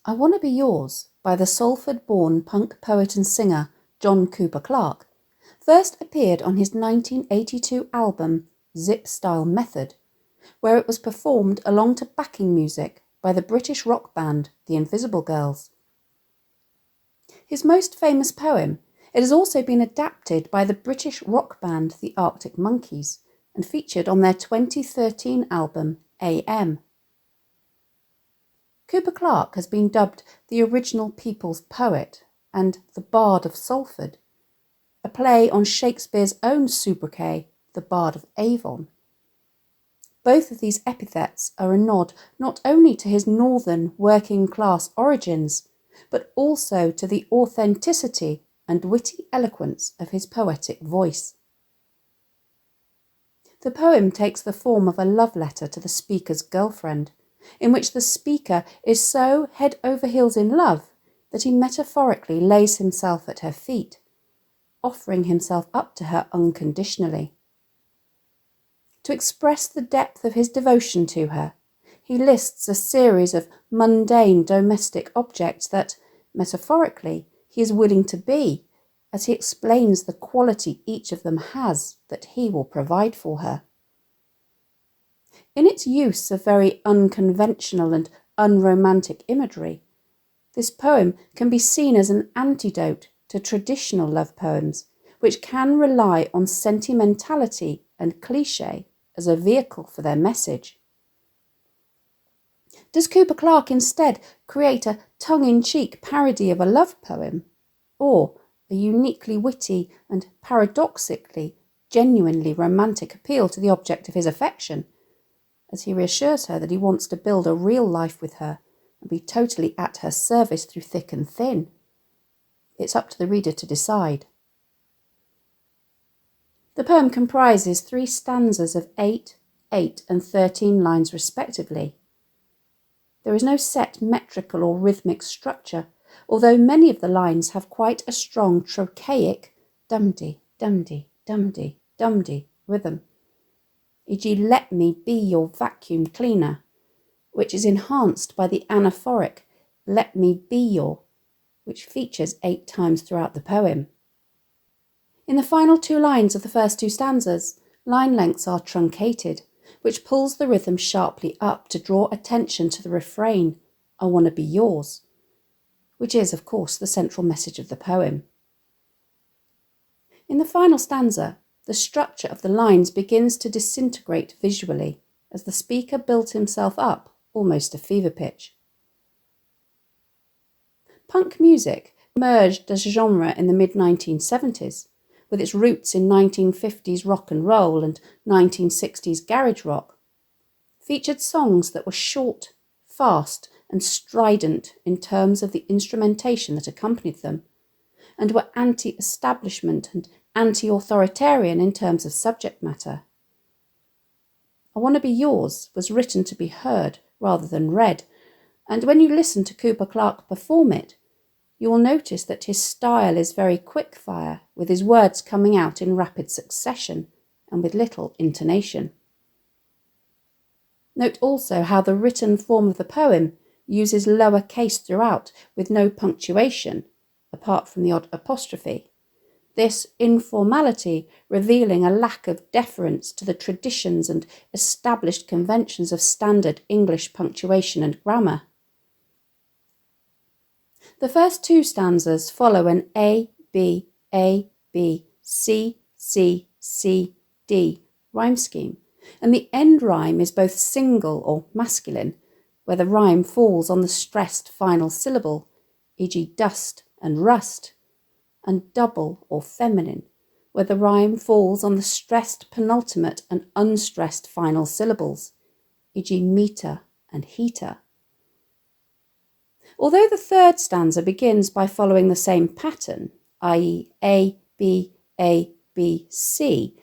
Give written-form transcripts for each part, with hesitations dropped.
I Wanna Be Yours by the Salford-born punk poet and singer John Cooper Clarke first appeared on his 1982 album Zip Style Method, where it was performed along to backing music by the British rock band The Invisible Girls. His most famous poem, it has also been adapted by the British rock band The Arctic Monkeys and featured on their 2013 album AM. Cooper Clarke has been dubbed the original people's poet and the Bard of Salford, a play on Shakespeare's own sobriquet, the Bard of Avon. Both of these epithets are a nod not only to his northern working-class origins, but also to the authenticity and witty eloquence of his poetic voice. The poem takes the form of a love letter to the speaker's girlfriend, in which the speaker is so head over heels in love that he metaphorically lays himself at her feet, offering himself up to her unconditionally. To express the depth of his devotion to her, he lists a series of mundane domestic objects that, metaphorically, he is willing to be, as he explains the quality each of them has that he will provide for her. In its use of very unconventional and unromantic imagery, this poem can be seen as an antidote to traditional love poems, which can rely on sentimentality and cliché as a vehicle for their message. Does Cooper Clarke instead create a tongue-in-cheek parody of a love poem, or a uniquely witty and paradoxically genuinely romantic appeal to the object of his affection, as he reassures her that he wants to build a real life with her and be totally at her service through thick and thin? It's up to the reader to decide. The poem comprises 3 stanzas of 8, 8 and 13 lines respectively. There is no set metrical or rhythmic structure, although many of the lines have quite a strong trochaic dum-dee, dum-dee, dum-dee, dum-dee rhythm, e.g. let me be your vacuum cleaner, which is enhanced by the anaphoric let me be your, which features 8 times throughout the poem. In the final 2 lines of the first 2 stanzas, line lengths are truncated, which pulls the rhythm sharply up to draw attention to the refrain, I wanna be yours, which is, of course, the central message of the poem. In the final stanza, the structure of the lines begins to disintegrate visually as the speaker builds himself up almost to fever pitch. Punk music emerged as a genre in the mid-1970s, with its roots in 1950s rock and roll and 1960s garage rock, featured songs that were short, fast and strident in terms of the instrumentation that accompanied them, and were anti-establishment and anti-authoritarian in terms of subject matter. I Wanna Be Yours was written to be heard rather than read, and when you listen to Cooper Clarke perform it, you will notice that his style is very quick-fire, with his words coming out in rapid succession and with little intonation. Note also how the written form of the poem uses lower case throughout with no punctuation, apart from the odd apostrophe. This informality revealing a lack of deference to the traditions and established conventions of standard English punctuation and grammar. The first 2 stanzas follow an A, B, C, C, C, D rhyme scheme, and the end rhyme is both single or masculine, where the rhyme falls on the stressed final syllable, e.g. dust and rust, and double or feminine, where the rhyme falls on the stressed penultimate and unstressed final syllables, e.g. meter and heater. Although the 3rd stanza begins by following the same pattern, i.e. A, B, C,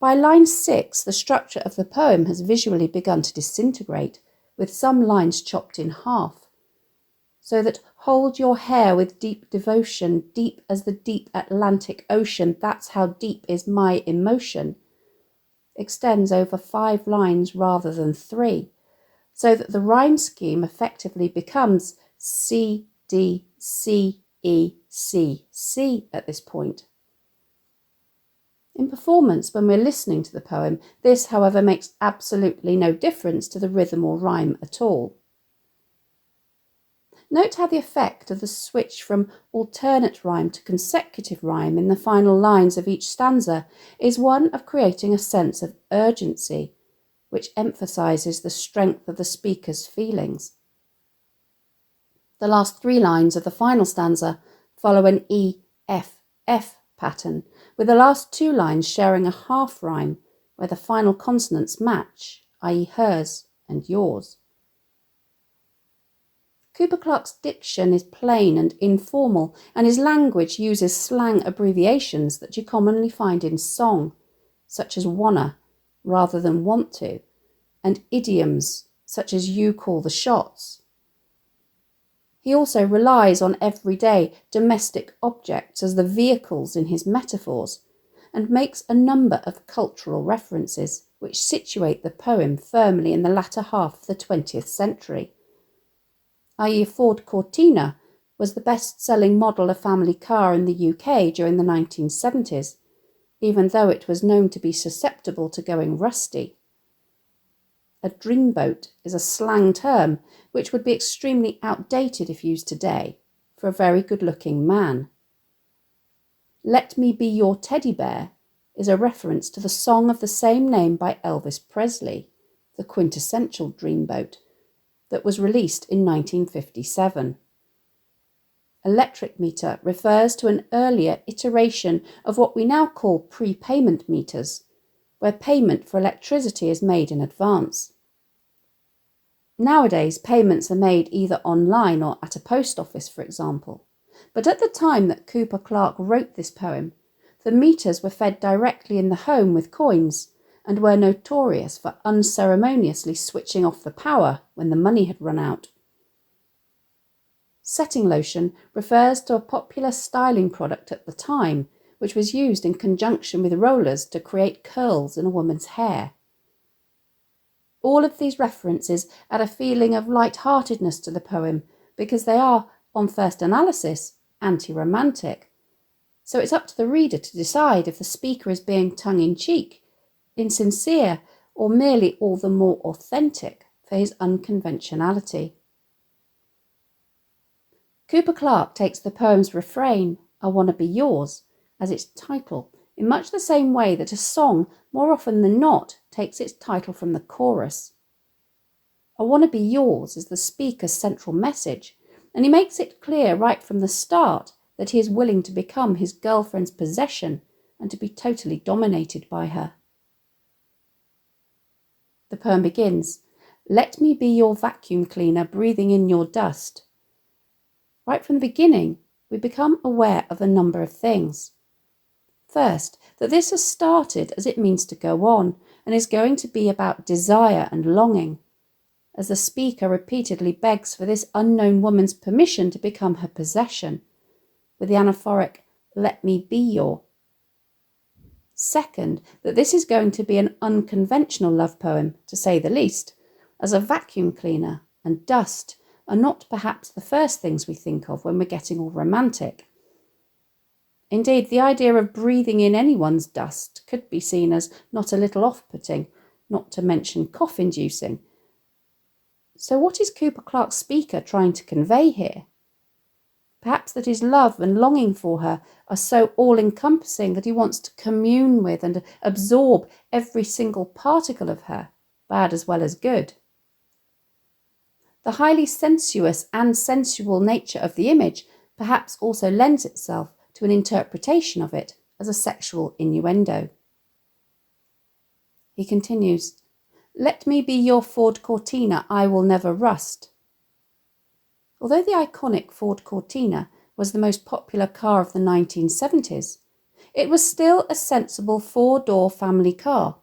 by line 6 the structure of the poem has visually begun to disintegrate, with some lines chopped in half, so that hold your hair with deep devotion, deep as the deep Atlantic Ocean, that's how deep is my emotion, extends over 5 lines rather than 3, so that the rhyme scheme effectively becomes C, D, C, E, C, C at this point. In performance, when we're listening to the poem, this, however, makes absolutely no difference to the rhythm or rhyme at all. Note how the effect of the switch from alternate rhyme to consecutive rhyme in the final lines of each stanza is one of creating a sense of urgency, which emphasises the strength of the speaker's feelings. The last 3 lines of the final stanza follow an E, F, F pattern, with the last 2 lines sharing a half rhyme where the final consonants match, i.e. hers and yours. Cooper Clarke's diction is plain and informal, and his language uses slang abbreviations that you commonly find in song, such as wanna rather than want to, and idioms such as you call the shots. He also relies on everyday domestic objects as the vehicles in his metaphors, and makes a number of cultural references which situate the poem firmly in the latter half of the 20th century. i.e. Ford Cortina was the best-selling model of family car in the UK during the 1970s, even though it was known to be susceptible to going rusty. A dreamboat is a slang term which would be extremely outdated if used today for a very good-looking man. Let Me Be Your Teddy Bear is a reference to the song of the same name by Elvis Presley, the quintessential dreamboat, that was released in 1957. Electric meter refers to an earlier iteration of what we now call prepayment meters, where payment for electricity is made in advance. Nowadays, payments are made either online or at a post office, for example. But at the time that Cooper Clarke wrote this poem, the meters were fed directly in the home with coins and were notorious for unceremoniously switching off the power when the money had run out. Setting lotion refers to a popular styling product at the time, which was used in conjunction with rollers to create curls in a woman's hair. All of these references add a feeling of light-heartedness to the poem because they are, on first analysis, anti-romantic. So it's up to the reader to decide if the speaker is being tongue-in-cheek, insincere, or merely all the more authentic for his unconventionality. Cooper Clarke takes the poem's refrain, I Wanna Be Yours, as its title, in much the same way that a song, more often than not, takes its title from the chorus. I Wanna Be Yours is the speaker's central message, and he makes it clear right from the start that he is willing to become his girlfriend's possession and to be totally dominated by her. The poem begins, Let me be your vacuum cleaner breathing in your dust. Right from the beginning, we become aware of a number of things. First, that this has started as it means to go on and is going to be about desire and longing, as the speaker repeatedly begs for this unknown woman's permission to become her possession, with the anaphoric, let me be your. Second, that this is going to be an unconventional love poem, to say the least, as a vacuum cleaner and dust are not perhaps the first things we think of when we're getting all romantic. Indeed, the idea of breathing in anyone's dust could be seen as not a little off-putting, not to mention cough-inducing. So what is Cooper Clarke's speaker trying to convey here? Perhaps that his love and longing for her are so all-encompassing that he wants to commune with and absorb every single particle of her, bad as well as good. The highly sensuous and sensual nature of the image perhaps also lends itself to an interpretation of it as a sexual innuendo. He continues, Let me be your Ford Cortina, I will never rust. Although the iconic Ford Cortina was the most popular car of the 1970s, it was still a sensible 4-door family car,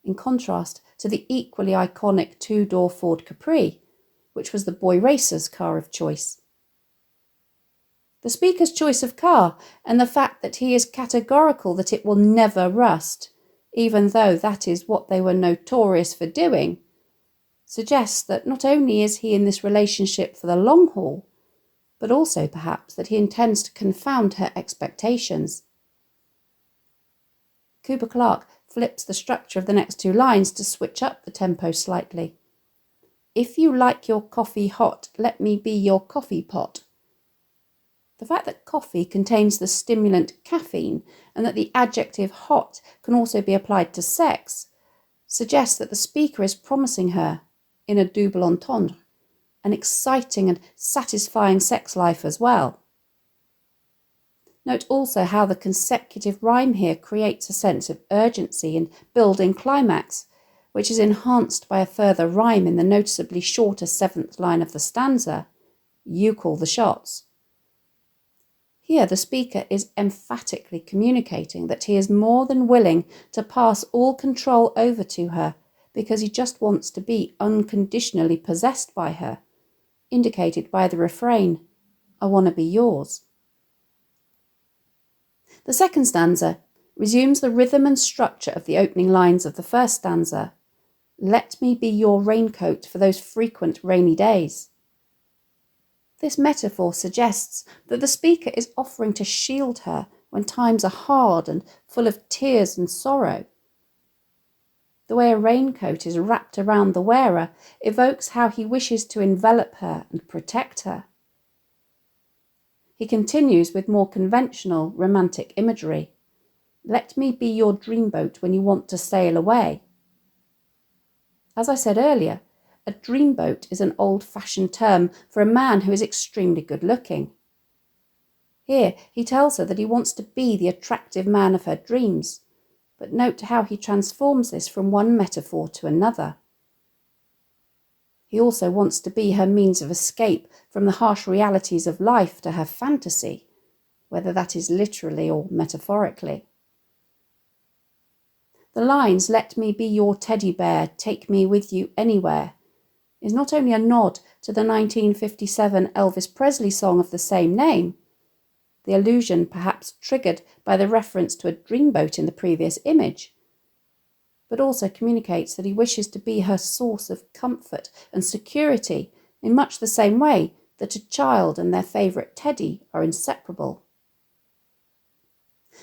in contrast to the equally iconic 2-door Ford Capri, which was the boy racer's car of choice. The speaker's choice of car and the fact that he is categorical that it will never rust, even though that is what they were notorious for doing, suggests that not only is he in this relationship for the long haul, but also perhaps that he intends to confound her expectations. Cooper Clarke flips the structure of the next two lines to switch up the tempo slightly. If you like your coffee hot, let me be your coffee pot. The fact that coffee contains the stimulant caffeine and that the adjective hot can also be applied to sex suggests that the speaker is promising her, in a double entendre, an exciting and satisfying sex life as well. Note also how the consecutive rhyme here creates a sense of urgency and building climax, which is enhanced by a further rhyme in the noticeably shorter seventh line of the stanza, you call the shots. Here the speaker is emphatically communicating that he is more than willing to pass all control over to her because he just wants to be unconditionally possessed by her, indicated by the refrain, I want to be yours. The second stanza resumes the rhythm and structure of the opening lines of the first stanza. Let me be your raincoat for those frequent rainy days. This metaphor suggests that the speaker is offering to shield her when times are hard and full of tears and sorrow. The way a raincoat is wrapped around the wearer evokes how he wishes to envelop her and protect her. He continues with more conventional romantic imagery. Let me be your dreamboat when you want to sail away. As I said earlier, a dreamboat is an old-fashioned term for a man who is extremely good-looking. Here he tells her that he wants to be the attractive man of her dreams, but note how he transforms this from one metaphor to another. He also wants to be her means of escape from the harsh realities of life to her fantasy, whether that is literally or metaphorically. The lines, let me be your teddy bear, take me with you anywhere, is not only a nod to the 1957 Elvis Presley song of the same name, the allusion perhaps triggered by the reference to a dreamboat in the previous image, but also communicates that he wishes to be her source of comfort and security in much the same way that a child and their favourite teddy are inseparable.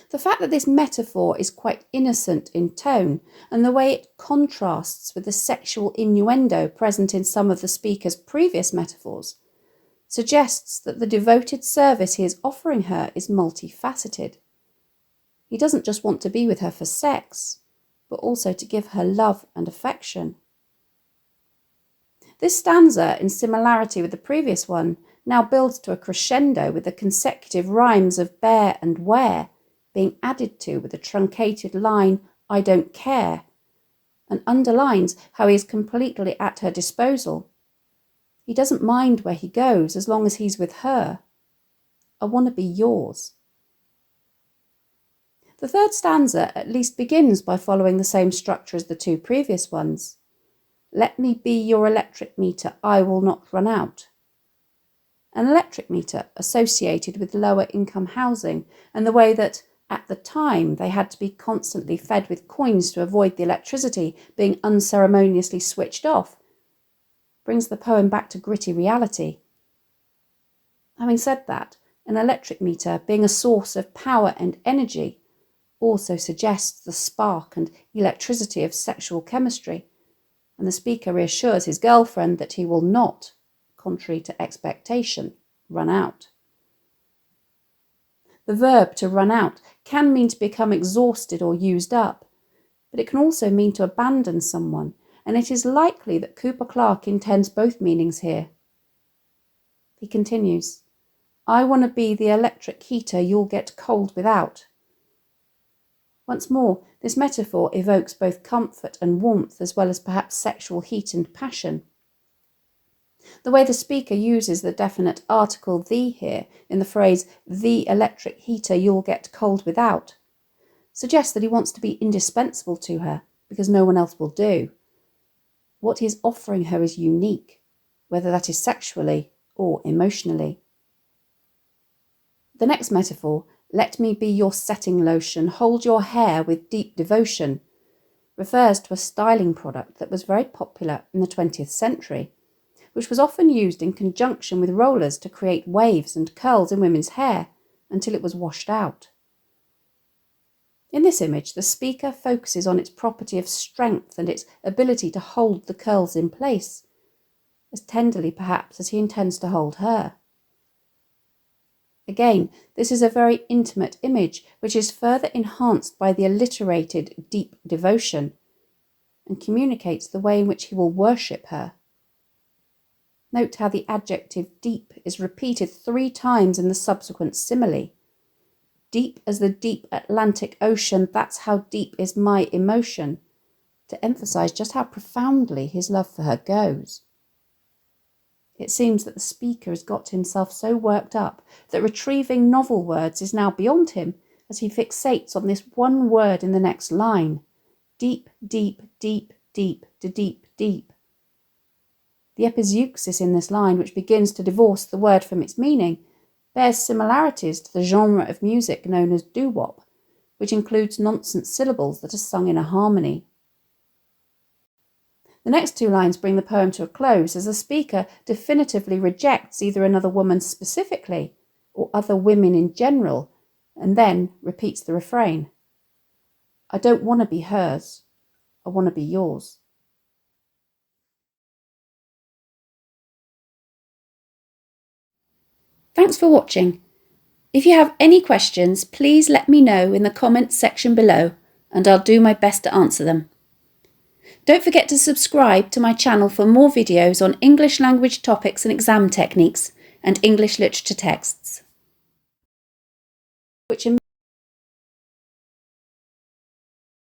The fact that this metaphor is quite innocent in tone and the way it contrasts with the sexual innuendo present in some of the speaker's previous metaphors suggests that the devoted service he is offering her is multifaceted. He doesn't just want to be with her for sex, but also to give her love and affection. This stanza, in similarity with the previous one, now builds to a crescendo with the consecutive rhymes of bear and where being added to with a truncated line, I don't care, and underlines how he is completely at her disposal. He doesn't mind where he goes as long as he's with her. I want to be yours. The third stanza at least begins by following the same structure as the two previous ones. Let me be your electric meter, I will not run out. An electric meter associated with lower income housing and the way that at the time they had to be constantly fed with coins to avoid the electricity being unceremoniously switched off brings the poem back to gritty reality. Having said that, an electric meter being a source of power and energy also suggests the spark and electricity of sexual chemistry, and the speaker reassures his girlfriend that he will not, contrary to expectation, run out. The verb to run out can mean to become exhausted or used up, but it can also mean to abandon someone, and it is likely that Cooper Clarke intends both meanings here. He continues, I want to be the electric heater you'll get cold without. Once more, this metaphor evokes both comfort and warmth as well as perhaps sexual heat and passion. The way the speaker uses the definite article the here in the phrase, the electric heater you'll get cold without, suggests that he wants to be indispensable to her because no one else will do. What he is offering her is unique, whether that is sexually or emotionally. The next metaphor, let me be your setting lotion, hold your hair with deep devotion, refers to a styling product that was very popular in the 20th century, which was often used in conjunction with rollers to create waves and curls in women's hair until it was washed out. In this image, the speaker focuses on its property of strength and its ability to hold the curls in place, as tenderly perhaps as he intends to hold her. Again, this is a very intimate image, which is further enhanced by the alliterated deep devotion and communicates the way in which he will worship her. Note how the adjective deep is repeated 3 times in the subsequent simile. Deep as the deep Atlantic Ocean, that's how deep is my emotion, to emphasize just how profoundly his love for her goes. It seems that the speaker has got himself so worked up that retrieving novel words is now beyond him as he fixates on this one word in the next line. Deep, deep, deep, deep, to deep, deep. The epizeuxis in this line, which begins to divorce the word from its meaning, bears similarities to the genre of music known as doo-wop, which includes nonsense syllables that are sung in a harmony. The next 2 lines bring the poem to a close as the speaker definitively rejects either another woman specifically or other women in general, and then repeats the refrain. I don't want to be hers, I want to be yours. Thanks for watching. If you have any questions, please let me know in the comments section below and I'll do my best to answer them. Don't forget to subscribe to my channel for more videos on English language topics and exam techniques and English literature texts, which